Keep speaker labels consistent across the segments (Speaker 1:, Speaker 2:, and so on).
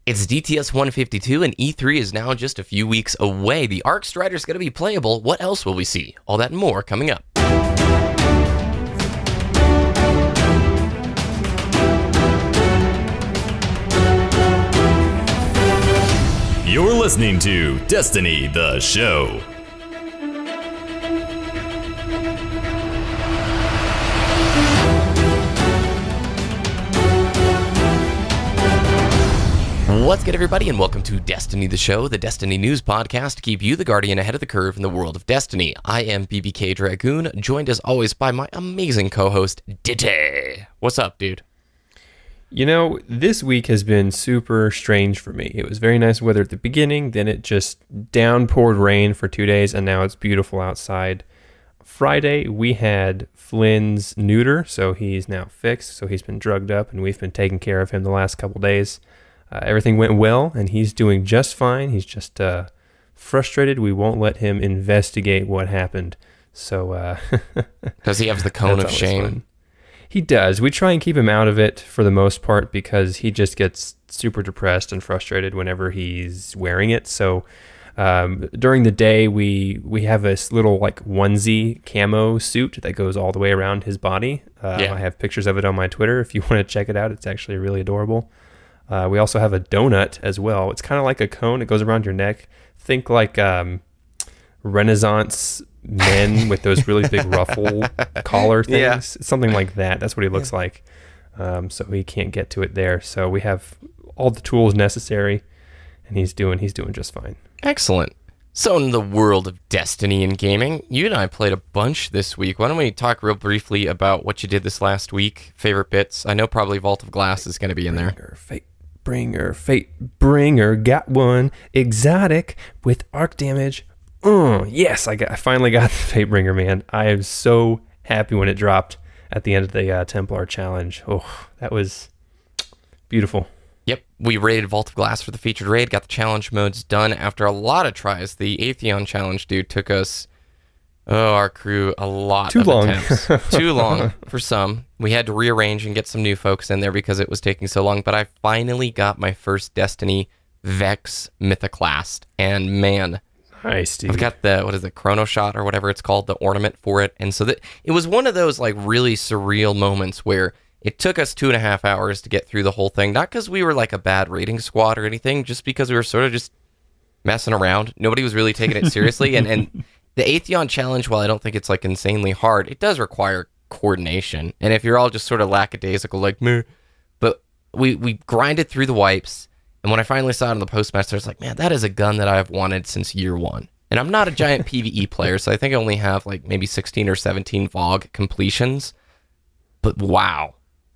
Speaker 1: It's DTS 152 and E3 is now just a few weeks away. The Arcstrider is going to be playable. What else will we see? All that and more coming up.
Speaker 2: You're listening to Destiny the Show.
Speaker 1: What's good, everybody, and welcome to Destiny the Show, the Destiny news podcast to keep you the guardian ahead of the curve in the world of Destiny. I am BBKDRAGOON, joined as always by my amazing co-host, Ditty. What's up, dude?
Speaker 3: You know, this week has been super strange for me. It was very nice weather at the beginning, then it just downpoured rain for 2 days, and now it's beautiful outside. Friday, we had Flynn's neuter, so he's now fixed, so he's been drugged up, and we've been taking care of him the last couple days. Everything went well, and he's doing just fine. He's just frustrated. We won't let him investigate what happened. So,
Speaker 1: does he have the cone of shame?
Speaker 3: Fun. He does. We try and keep him out of it for the most part because he just gets super depressed and frustrated whenever he's wearing it. So, during the day, we have this little like onesie camo suit that goes all the way around his body. I have pictures of it on my Twitter if you want to check it out. It's actually really adorable. We also have a donut as well. It's kind of like a cone. It goes around your neck. Think like Renaissance men with those really big ruffle collar things. Yeah. Something like that. That's what he looks like. So he can't get to it there. So we have all the tools necessary, and he's doing just fine.
Speaker 1: Excellent. So in the world of Destiny and gaming, you and I played a bunch this week. Why don't we talk real briefly about what you did this last week? Favorite bits? I know probably Vault of Glass is going to be in there.
Speaker 3: Fate bringer, got one exotic with arc damage. Yes, I finally got the Fate bringer, man. I am so happy when it dropped at the end of the Templar challenge. Oh, that was beautiful.
Speaker 1: Yep, we raided Vault of Glass for the featured raid, got the challenge modes done after a lot of tries. The Atheon challenge, dude, took us, our crew, a lot of attempts. Too long for some. We had to rearrange and get some new folks in there because it was taking so long, but I finally got my first Destiny Vex Mythoclast, and man,
Speaker 3: nice, dude.
Speaker 1: I've got the Chrono Shot or whatever it's called, the ornament for it, and so it was one of those like really surreal moments where it took us 2.5 hours to get through the whole thing, not because we were like a bad raiding squad or anything, just because we were sort of just messing around. Nobody was really taking it seriously, and the Atheon challenge, while I don't think it's like insanely hard, it does require coordination. And if you're all just sort of lackadaisical, like meh, but we grinded through the wipes, and when I finally saw it on the postmaster, I was like, man, that is a gun that I've wanted since year one. And I'm not a giant PvE player, so I think I only have like maybe 16 or 17 VOG completions. But wow,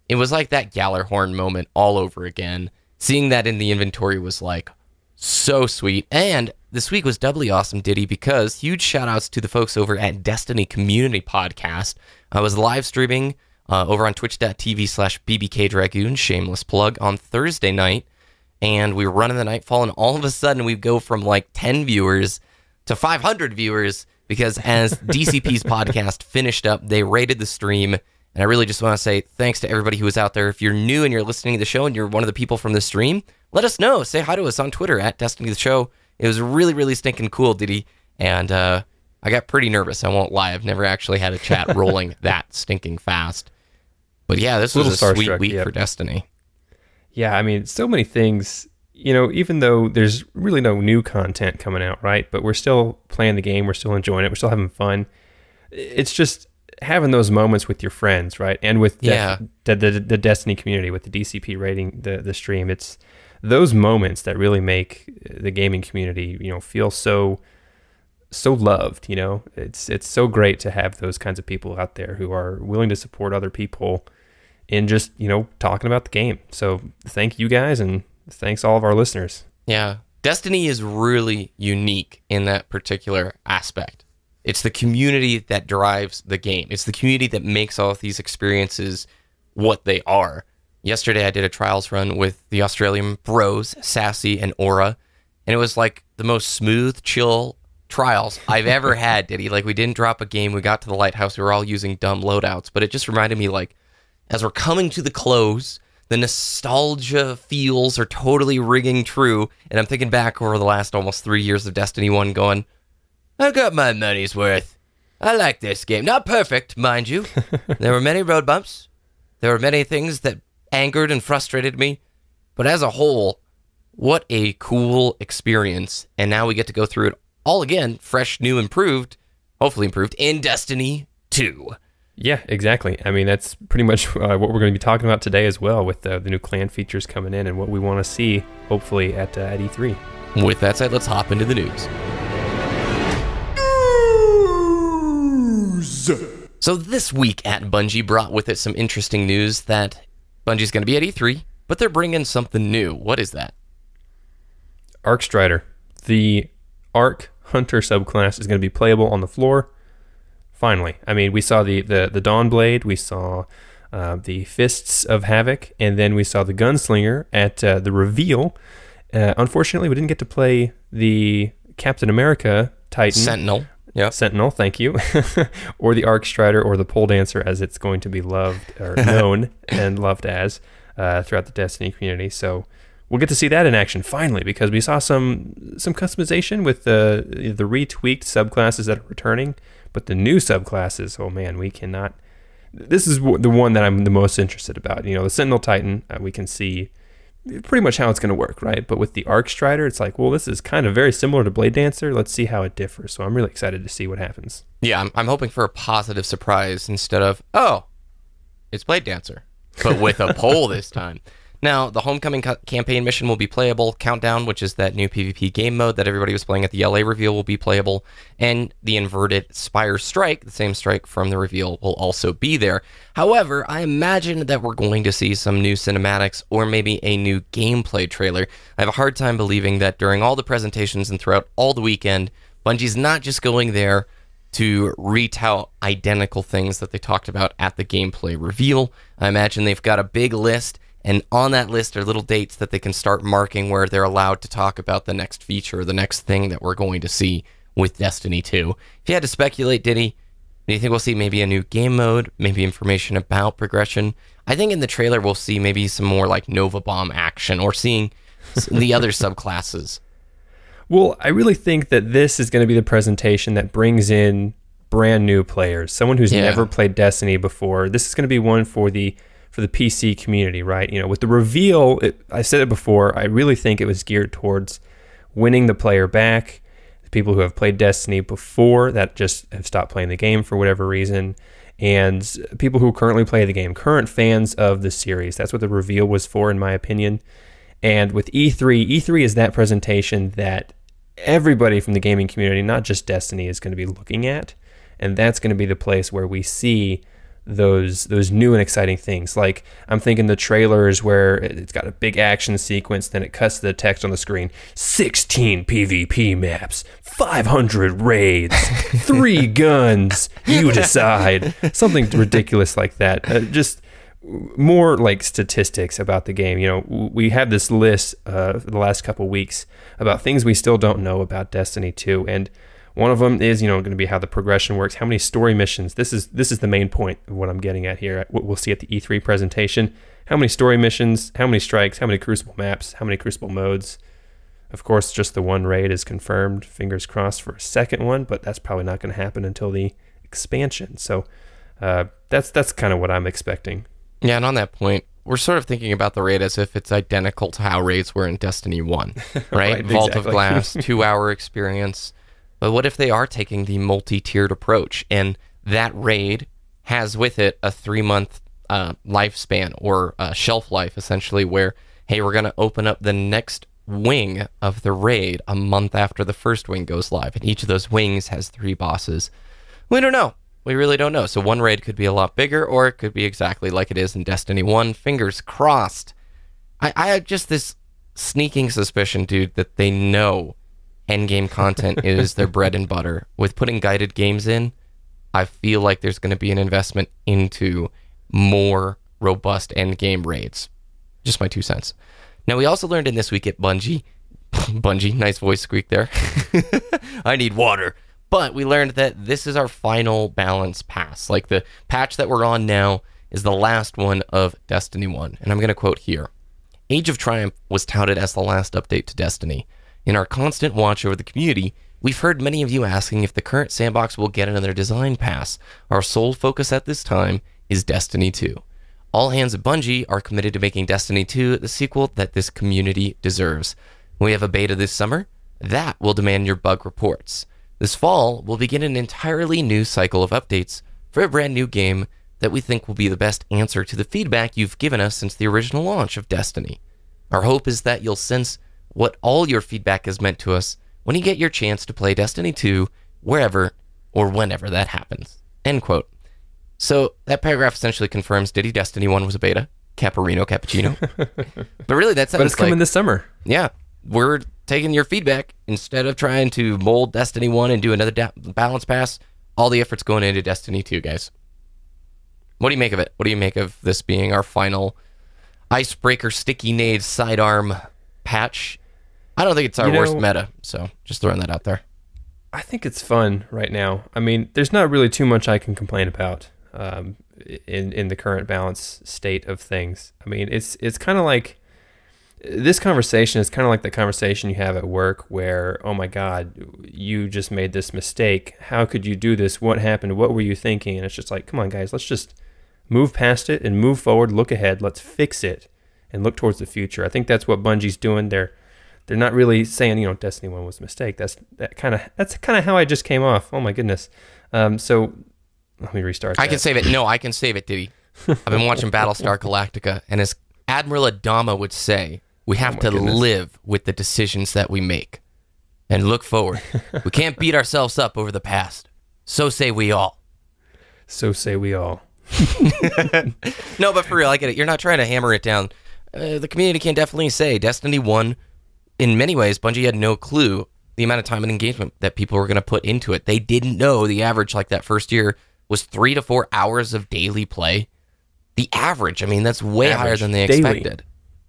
Speaker 1: it was like that Gallarhorn moment all over again. Seeing that in the inventory was like so sweet. And this week was doubly awesome, Ditty, because huge shout outs to the folks over at Destiny Community Podcast. I was live streaming over on twitch.tv/BBKDRAGOON, shameless plug, on Thursday night, and we were running the Nightfall, and all of a sudden we go from like 10 viewers to 500 viewers because as DCP's podcast finished up, they rated the stream. And I really just want to say thanks to everybody who was out there. If you're new and you're listening to the show and you're one of the people from the stream, let us know. Say hi to us on Twitter at Destiny the Show. It was really, really stinking cool, Ditty. And I got pretty nervous. I won't lie. I've never actually had a chat rolling that stinking fast. But yeah, this was a sweet week for Destiny.
Speaker 3: Yeah, I mean, so many things, you know, even though there's really no new content coming out, right? But we're still playing the game. We're still enjoying it. We're still having fun. It's just having those moments with your friends, right? And with the Destiny community, with the DCP rating the stream. It's those moments that really make the gaming community, you know, feel so loved, you know? It's so great to have those kinds of people out there who are willing to support other people in just, you know, talking about the game. So thank you guys, and thanks all of our listeners.
Speaker 1: Yeah. Destiny is really unique in that particular aspect. It's the community that drives the game. It's the community that makes all of these experiences what they are. Yesterday, I did a trials run with the Australian bros, Sassy and Aura, and it was like the most smooth, chill trials I've ever had, Ditty. Like, we didn't drop a game. We got to the lighthouse. We were all using dumb loadouts, but it just reminded me, like, as we're coming to the close, The nostalgia feels are totally ringing true, and I'm thinking back over the last almost 3 years of Destiny 1 going, I got my money's worth. I like this game. Not perfect, mind you. There were many road bumps. There were many things that angered and frustrated me. But as a whole, what a cool experience. And now we get to go through it all again, fresh, new, improved, hopefully improved, in Destiny 2.
Speaker 3: Yeah, exactly. I mean, that's pretty much what we're going to be talking about today as well, with the new clan features coming in and what we want to see, hopefully, at E3.
Speaker 1: With that said, let's hop into the news. So this week at Bungie brought with it some interesting news that Bungie's going to be at E3, but they're bringing something new. What is that?
Speaker 3: Arcstrider. The Arc Hunter subclass is going to be playable on the floor. Finally. I mean, we saw the Dawn Blade, we saw the Fists of Havoc, and then we saw the Gunslinger at the reveal. Unfortunately, we didn't get to play the Captain America Titan.
Speaker 1: Sentinel. Yeah.
Speaker 3: Sentinel, thank you. Or the Arcstrider, or the Pole Dancer, as it's going to be loved, or known and loved as throughout the Destiny community. So we'll get to see that in action finally, because we saw some customization with the retweaked subclasses that are returning, but the new subclasses, oh man, we cannot. This is the one that I'm the most interested about. You know, the Sentinel Titan, we can see pretty much how it's going to work, right? But with the Arcstrider, it's like, well, this is kind of very similar to Blade Dancer. Let's see how it differs. So I'm really excited to see what happens.
Speaker 1: Yeah, I'm hoping for a positive surprise instead of, oh, it's Blade Dancer, but with a pole this time. Now, the Homecoming campaign mission will be playable. Countdown, which is that new PvP game mode that everybody was playing at the LA reveal, will be playable. And the inverted Spire Strike, the same strike from the reveal, will also be there. However, I imagine that we're going to see some new cinematics or maybe a new gameplay trailer. I have a hard time believing that during all the presentations and throughout all the weekend, Bungie's not just going there to retell identical things that they talked about at the gameplay reveal. I imagine they've got a big list, and on that list are little dates that they can start marking where they're allowed to talk about the next feature, the next thing that we're going to see with Destiny 2. If you had to speculate, Ditty, do you think we'll see maybe a new game mode, maybe information about progression? I think in the trailer we'll see maybe some more like Nova Bomb action, or seeing the other subclasses.
Speaker 3: Well, I really think that this is going to be the presentation that brings in brand new players, someone who's never played Destiny before. This is going to be one for the PC community, right? You know, with the reveal, I said it before, I really think it was geared towards winning the player back, the people who have played Destiny before that just have stopped playing the game for whatever reason, and people who currently play the game, current fans of the series. That's what the reveal was for, in my opinion. And with E3 is that presentation that everybody from the gaming community, not just Destiny, is going to be looking at, and that's going to be the place where we see those new and exciting things. Like, I'm thinking the trailers where it's got a big action sequence, then it cuts to the text on the screen, 16 PvP maps, 500 raids, 3 guns, you decide. Something ridiculous like that. Just more like statistics about the game. You know, we have this list for the last couple weeks about things we still don't know about Destiny 2, and one of them is, going to be how the progression works, how many story missions. This is the main point of what I'm getting at here. What we'll see at the E3 presentation: how many story missions, how many strikes, how many Crucible maps, how many Crucible modes. Of course, just the one raid is confirmed. Fingers crossed for a second one, but that's probably not going to happen until the expansion. So that's kind of what I'm expecting.
Speaker 1: Yeah, and on that point, we're sort of thinking about the raid as if it's identical to how raids were in Destiny 1, right? Vault of Glass, 2-hour experience. But what if they are taking the multi-tiered approach, and that raid has with it a 3-month lifespan, or shelf life, essentially, where, hey, we're going to open up the next wing of the raid a month after the first wing goes live, and each of those wings has 3 bosses. We don't know. We really don't know. So one raid could be a lot bigger, or it could be exactly like it is in Destiny 1. Fingers crossed. I have just this sneaking suspicion, dude, that they know endgame content is their bread and butter. With putting guided games in, I feel like there's going to be an investment into more robust endgame raids. Just my 2 cents. Now, we also learned in this week at Bungie, nice voice squeak there. I need water. But we learned that this is our final balance pass. Like, the patch that we're on now is the last one of Destiny 1. And I'm going to quote here. Age of Triumph was touted as the last update to Destiny. In our constant watch over the community, we've heard many of you asking if the current sandbox will get another design pass. Our sole focus at this time is Destiny 2. All hands at Bungie are committed to making Destiny 2 the sequel that this community deserves. We have a beta this summer. That will demand your bug reports. This fall, we'll begin an entirely new cycle of updates for a brand new game that we think will be the best answer to the feedback you've given us since the original launch of Destiny. Our hope is that you'll sense what all your feedback has meant to us when you get your chance to play Destiny 2 wherever or whenever that happens. End quote. So that paragraph essentially confirms Ditty Destiny 1 was a beta. Caparino Cappuccino. But really, that sounds
Speaker 3: But it's coming this summer.
Speaker 1: Yeah, we're taking your feedback. Instead of trying to mold Destiny 1 and do another balance pass, all the effort's going into Destiny 2, guys. What do you make of it? What do you make of this being our final icebreaker sticky nade sidearm patch? I don't think it's our worst meta, so just throwing that out there.
Speaker 3: I think it's fun right now. I mean, there's not really too much I can complain about in the current balance state of things. I mean, it's kind of like this conversation is kind of like the conversation you have at work where, oh my God, you just made this mistake. How could you do this? What happened? What were you thinking? And it's just like, come on, guys, let's just move past it and move forward, look ahead, let's fix it and look towards the future. I think that's what Bungie's doing. They're not really saying, Destiny 1 was a mistake. That's kind of how I just came off. Oh my goodness. So let me restart that.
Speaker 1: I can save it. No, I can save it, Ditty. I've been watching Battlestar Galactica, and as Admiral Adama would say, we have to live with the decisions that we make and look forward. We can't beat ourselves up over the past. So say we all.
Speaker 3: So say we all.
Speaker 1: No, but for real, I get it. You're not trying to hammer it down. The community can definitely say Destiny 1, in many ways, Bungie had no clue the amount of time and engagement that people were going to put into it. They didn't know the average, like that first year, was 3 to 4 hours of daily play. The average, I mean, that's way higher than they expected.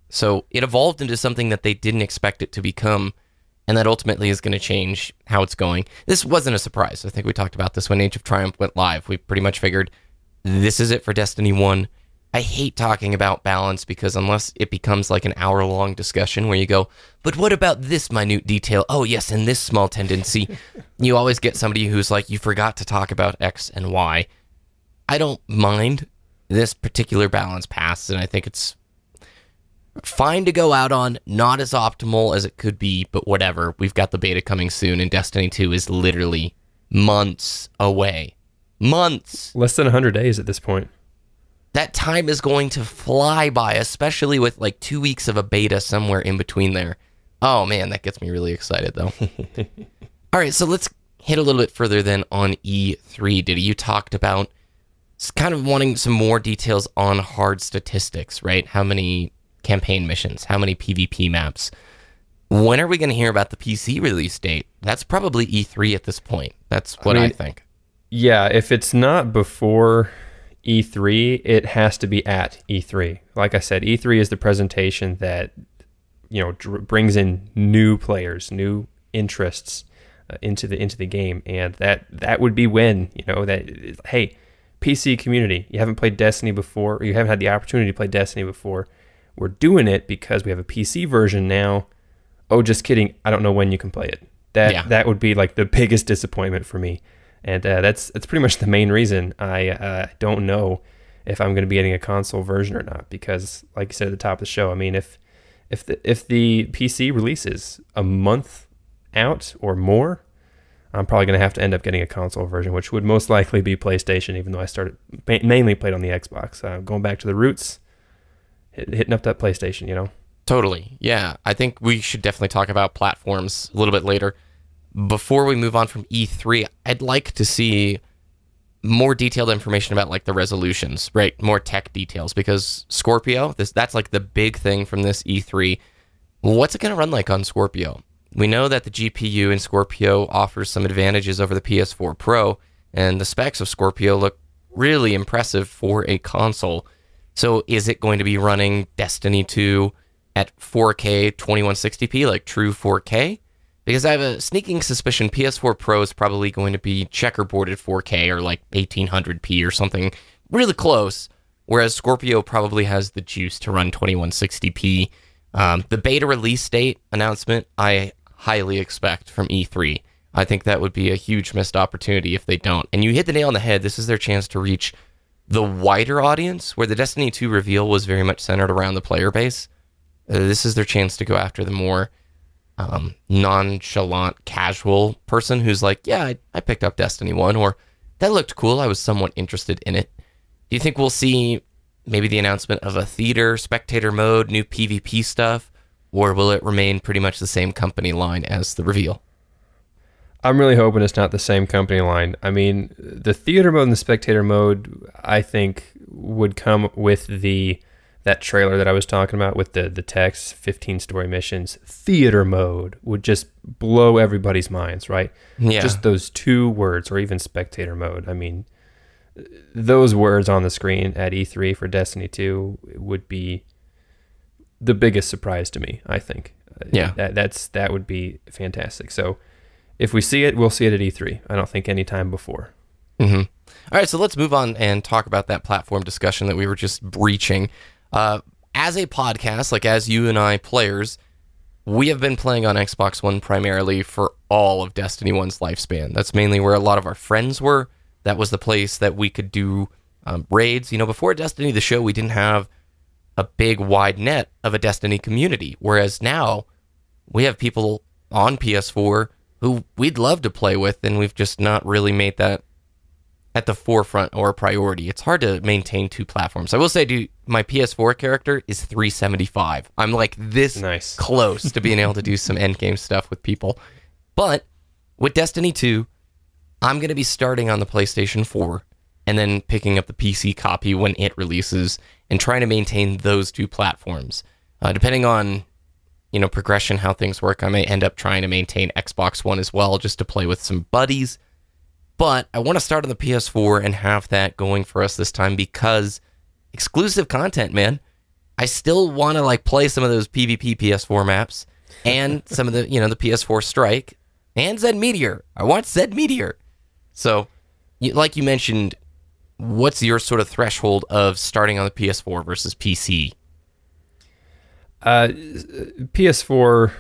Speaker 1: So it evolved into something that they didn't expect it to become, and that ultimately is going to change how it's going. This wasn't a surprise. I think we talked about this when Age of Triumph went live. We pretty much figured this is it for Destiny 1. I hate talking about balance because unless it becomes like an hour-long discussion where you go, but what about this minute detail? Oh, yes, and this small tendency. You always get somebody who's like, you forgot to talk about X and Y. I don't mind this particular balance pass, and I think it's fine to go out on, not as optimal as it could be, but whatever. We've got the beta coming soon, and Destiny 2 is literally months away. Months.
Speaker 3: Less than 100 days at this point.
Speaker 1: That time is going to fly by, especially with like 2 weeks of a beta somewhere in between there. Oh man, that gets me really excited though. All right, so let's hit a little bit further then on E3. Ditty, you talked about kind of wanting some more details on hard statistics, right? How many campaign missions, how many PvP maps. When are we going to hear about the PC release date? That's probably E3 at this point. That's what I think.
Speaker 3: Yeah, if it's not before E3, it has to be at E3. Like I said, E3 is the presentation that brings in new players, new interests into the game, and that would be when hey, PC community, you haven't played Destiny before, or you haven't had the opportunity to play Destiny before. We're doing it because we have a PC version now. Oh, just kidding. I don't know when you can play it. That would be like the biggest disappointment for me. And that's pretty much the main reason I don't know if I'm going to be getting a console version or not. Because, like you said at the top of the show, I mean, if the PC releases a month out or more, I'm probably going to have to end up getting a console version, which would most likely be PlayStation, even though I mainly played on the Xbox. Going back to the roots, hitting up that PlayStation,
Speaker 1: Totally, yeah. I think we should definitely talk about platforms a little bit later. Before we move on from E3, I'd like to see more detailed information about like the resolutions, right? More tech details, because Scorpio, that's like the big thing from this E3. What's it going to run like on Scorpio? We know that the GPU in Scorpio offers some advantages over the PS4 Pro, and the specs of Scorpio look really impressive for a console. So is it going to be running Destiny 2 at 4K 2160p, like true 4K? Because I have a sneaking suspicion PS4 Pro is probably going to be checkerboarded 4K or like 1800p or something really close, whereas Scorpio probably has the juice to run 2160p. The beta release date announcement, I highly expect from E3. I think that would be a huge missed opportunity if they don't. And you hit the nail on the head. This is their chance to reach the wider audience, where the Destiny 2 reveal was very much centered around the player base. This is their chance to go after the more nonchalant, casual person who's like, yeah, I picked up Destiny 1, or that looked cool, I was somewhat interested in it. Do you think we'll see maybe the announcement of a theater, spectator mode, new PvP stuff, or will it remain pretty much the same company line as the reveal?
Speaker 3: I'm really hoping it's not the same company line. I mean, the theater mode and the spectator mode, I think, would come with that trailer that I was talking about with the text, 15 story missions. Theater mode would just blow everybody's minds, right?
Speaker 1: Yeah.
Speaker 3: Just those 2 words, or even spectator mode. I mean, those words on the screen at E3 for Destiny 2 would be the biggest surprise to me, I think.
Speaker 1: Yeah.
Speaker 3: That would be fantastic. So if we see it, we'll see it at E3. I don't think any time before.
Speaker 1: Mm-hmm. All right, so let's move on and talk about that platform discussion that we were just breaching. As a podcast, like as you and I players, we have been playing on Xbox One primarily for all of Destiny 1's lifespan. That's mainly where a lot of our friends were. That was the place that we could do raids. Before Destiny the show, we didn't have a big wide net of a Destiny community, whereas now we have people on PS4 who we'd love to play with, and we've just not really made that at the forefront or a priority. It's hard to maintain 2 platforms. I will say, dude, my PS4 character is 375. I'm like this close to being able to do some endgame stuff with people. But with Destiny 2, I'm going to be starting on the PlayStation 4 and then picking up the PC copy when it releases and trying to maintain those 2 platforms. Depending on progression, how things work, I may end up trying to maintain Xbox One as well, just to play with some buddies. But I want to start on the PS4 and have that going for us this time, because exclusive content, man. I still want to play some of those PvP PS4 maps and some of the, the PS4 Strike and Zed Meteor. I want Zed Meteor. So, like you mentioned, what's your sort of threshold of starting on the PS4 versus PC?
Speaker 3: PS4,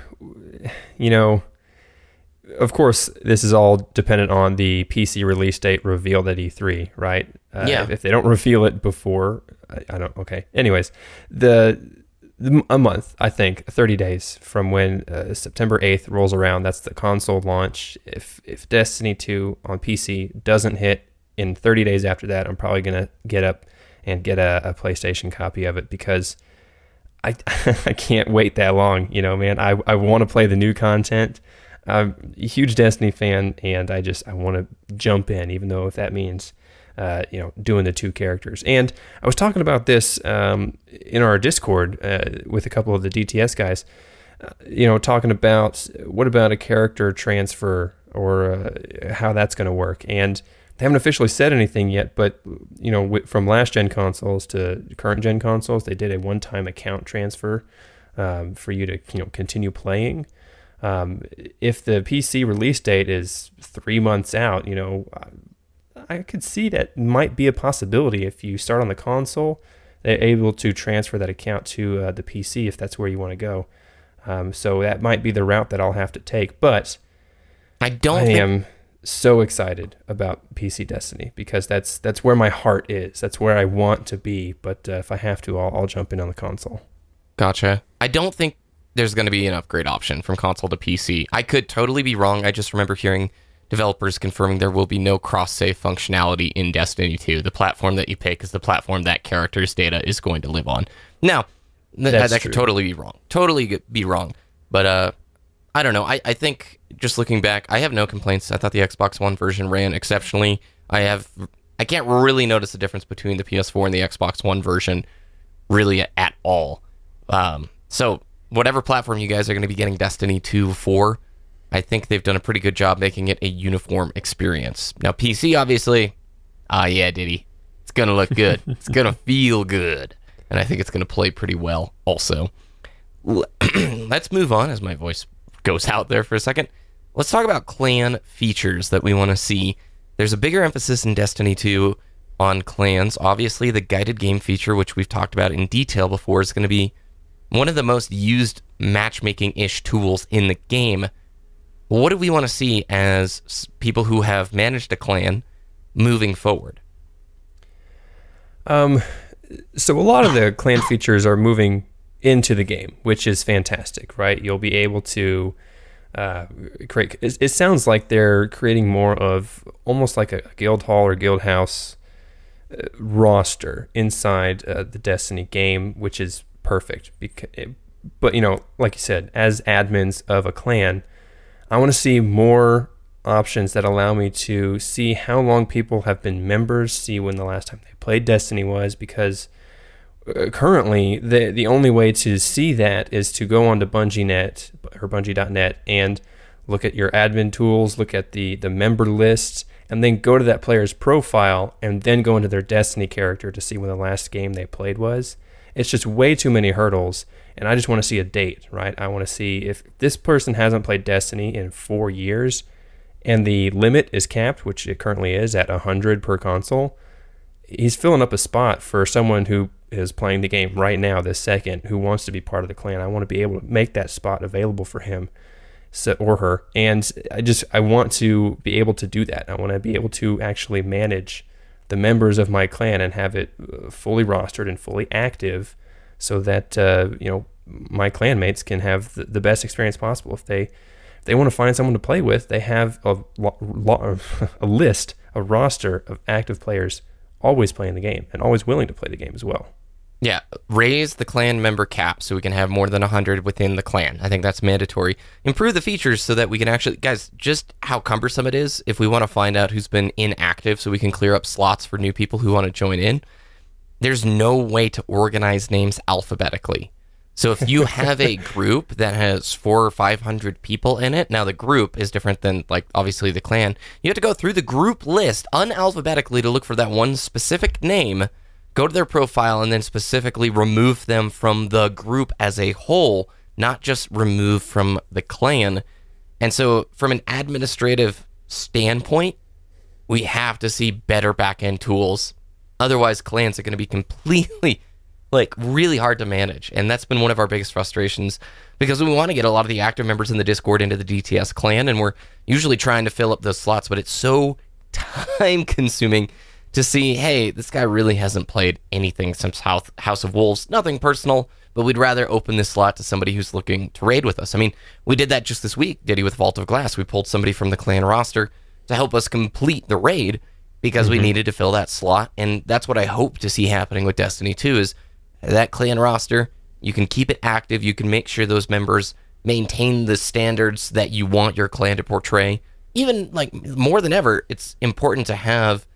Speaker 3: of course, this is all dependent on the PC release date revealed at E3, right?
Speaker 1: Yeah.
Speaker 3: If they don't reveal it before, I don't. Okay. Anyways, a month, I think, 30 days from when September 8th rolls around. That's the console launch. If Destiny 2 on PC doesn't hit in 30 days after that, I'm probably gonna get up and get a PlayStation copy of it, because I can't wait that long. Man, I want to play the new content. I'm a huge Destiny fan, and I want to jump in, even though if that means, doing the 2 characters. And I was talking about this in our Discord with a couple of the DTS guys, talking about what about a character transfer, or how that's going to work. And they haven't officially said anything yet, but from last gen consoles to current gen consoles, they did a one-time account transfer for you to continue playing. If the PC release date is 3 months out, I could see that might be a possibility. If you start on the console, they're able to transfer that account to the PC if that's where you want to go. So that might be the route that I'll have to take. But I am so excited about PC Destiny, because that's where my heart is. That's where I want to be. But if I have to, I'll jump in on the console.
Speaker 1: Gotcha. I don't think there's going to be an upgrade option from console to PC. I could totally be wrong. I just remember hearing developers confirming there will be no cross-save functionality in Destiny 2. The platform that you pick is the platform that character's data is going to live on. Now, that could totally be wrong. Totally be wrong. But I don't know. I think, just looking back, I have no complaints. I thought the Xbox One version ran exceptionally. I can't really notice the difference between the PS4 and the Xbox One version really at all. So whatever platform you guys are going to be getting Destiny 2 for, I think they've done a pretty good job making it a uniform experience. Now, PC, obviously, yeah, Ditty, it's going to look good. It's going to feel good. And I think it's going to play pretty well also. Let's move on as my voice goes out there for a second. Let's talk about clan features that we want to see. There's a bigger emphasis in Destiny 2 on clans. Obviously, the guided game feature, which we've talked about in detail before, is going to be one of the most used matchmaking-ish tools in the game. What do we want to see as people who have managed a clan moving forward?
Speaker 3: So a lot of the clan features are moving into the game, which is fantastic, right? You'll be able to create. It sounds like they're creating more of almost like a guild hall or guild house roster inside the Destiny game, which is perfect. But like you said, as admins of a clan, I want to see more options that allow me to see how long people have been members, see when the last time they played Destiny was, because currently the only way to see that is to go onto BungieNet or Bungie.net and look at your admin tools, look at the member list, and then go to that player's profile and then go into their Destiny character to see when the last game they played was. It's just way too many hurdles, and I just want to see a date, right? I want to see if this person hasn't played Destiny in 4 years and the limit is capped, which it currently is at 100 per console. He's filling up a spot for someone who is playing the game right now, this second, who wants to be part of the clan. I want to be able to make that spot available for him or her, and I want to be able to do that. I want to be able to actually manage the members of my clan and have it fully rostered and fully active, so that my clanmates can have the best experience possible. If they want to find someone to play with, they have a list, a roster of active players always playing the game and always willing to play the game as well.
Speaker 1: Yeah, raise the clan member cap so we can have more than 100 within the clan. I think that's mandatory. Improve the features so that we can actually... Guys, just how cumbersome it is if we want to find out who's been inactive so we can clear up slots for new people who want to join in. There's no way to organize names alphabetically. So if you have a group that has 400 or 500 people in it, now the group is different than, like, obviously the clan. You have to go through the group list unalphabetically to look for that one specific name, go to their profile, and then specifically remove them from the group as a whole, not just remove from the clan. And so from an administrative standpoint, we have to see better back-end tools. Otherwise, clans are going to be completely... really hard to manage, and that's been one of our biggest frustrations, because we want to get a lot of the active members in the Discord into the DTS clan, and we're usually trying to fill up those slots, but it's so time-consuming to see, hey, this guy really hasn't played anything since House of Wolves. Nothing personal, but we'd rather open this slot to somebody who's looking to raid with us. I mean, we did that just this week, Ditty, with Vault of Glass. We pulled somebody from the clan roster to help us complete the raid because we needed to fill that slot, and that's what I hope to see happening with Destiny 2 is that clan roster, you can keep it active, you can make sure those members maintain the standards that you want your clan to portray. Even, more than ever, it's important to have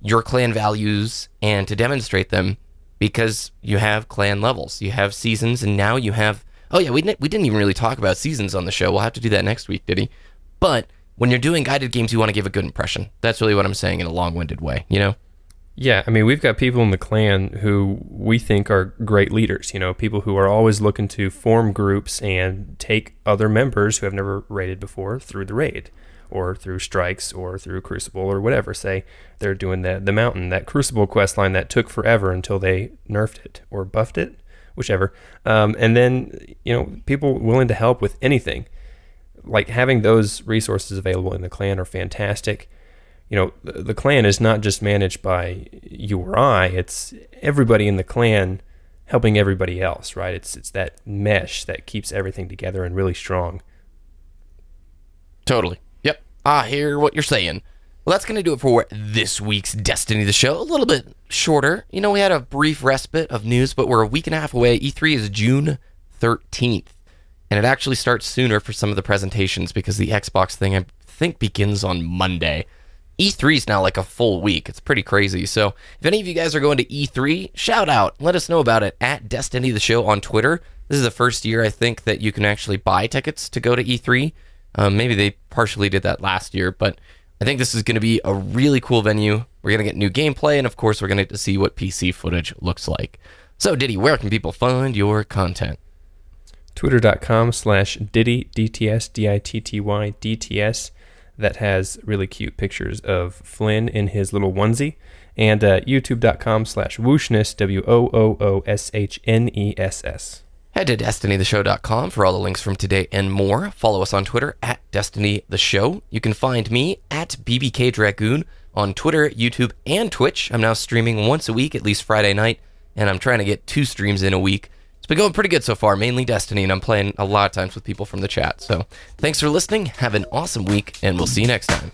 Speaker 1: your clan values and to demonstrate them, because you have clan levels, you have seasons, and now you have... Oh yeah, we didn't even really talk about seasons on the show. We'll have to do that next week, Ditty. But when you're doing guided games, you want to give a good impression. That's really what I'm saying in a long-winded way, you know?
Speaker 3: Yeah, I mean, we've got people in the clan who we think are great leaders, people who are always looking to form groups and take other members who have never raided before through the raid, or through strikes, or through Crucible, or whatever. Say they're doing the Mountain, that Crucible quest line that took forever until they nerfed it, or buffed it, whichever. And then, people willing to help with anything. Like, having those resources available in the clan are fantastic. The clan is not just managed by you or I, it's everybody in the clan helping everybody else, right? It's that mesh that keeps everything together and really strong.
Speaker 1: Totally. Yep. I hear what you're saying. Well, that's going to do it for this week's Destiny the Show. A little bit shorter. We had a brief respite of news, but we're a week and a half away. E3 is June 13th, and it actually starts sooner for some of the presentations because the Xbox thing, I think, begins on Monday. E3 is now like a full week. It's pretty crazy. So if any of you guys are going to E3, shout out. Let us know about it at Destiny the Show on Twitter. This is the first year, I think, that you can actually buy tickets to go to E3. Maybe they partially did that last year, but I think this is going to be a really cool venue. We're going to get new gameplay, and of course, we're going to get to see what PC footage looks like. So, Ditty, where can people find your content?
Speaker 3: Twitter.com/Ditty, DTS, DITTY, DTS. That has really cute pictures of Flynn in his little onesie and youtube.com/wooshness, WOOOSHNESS.
Speaker 1: Head to DestinyTheShow.com for all the links from today and more. Follow us on Twitter at DestinyTheShow. You can find me at BBKDRAGOON on Twitter, YouTube, and Twitch. I'm now streaming once a week, at least Friday night, and I'm trying to get 2 streams in a week. It's been going pretty good so far, mainly Destiny, and I'm playing a lot of times with people from the chat. So thanks for listening, have an awesome week, and we'll see you next time.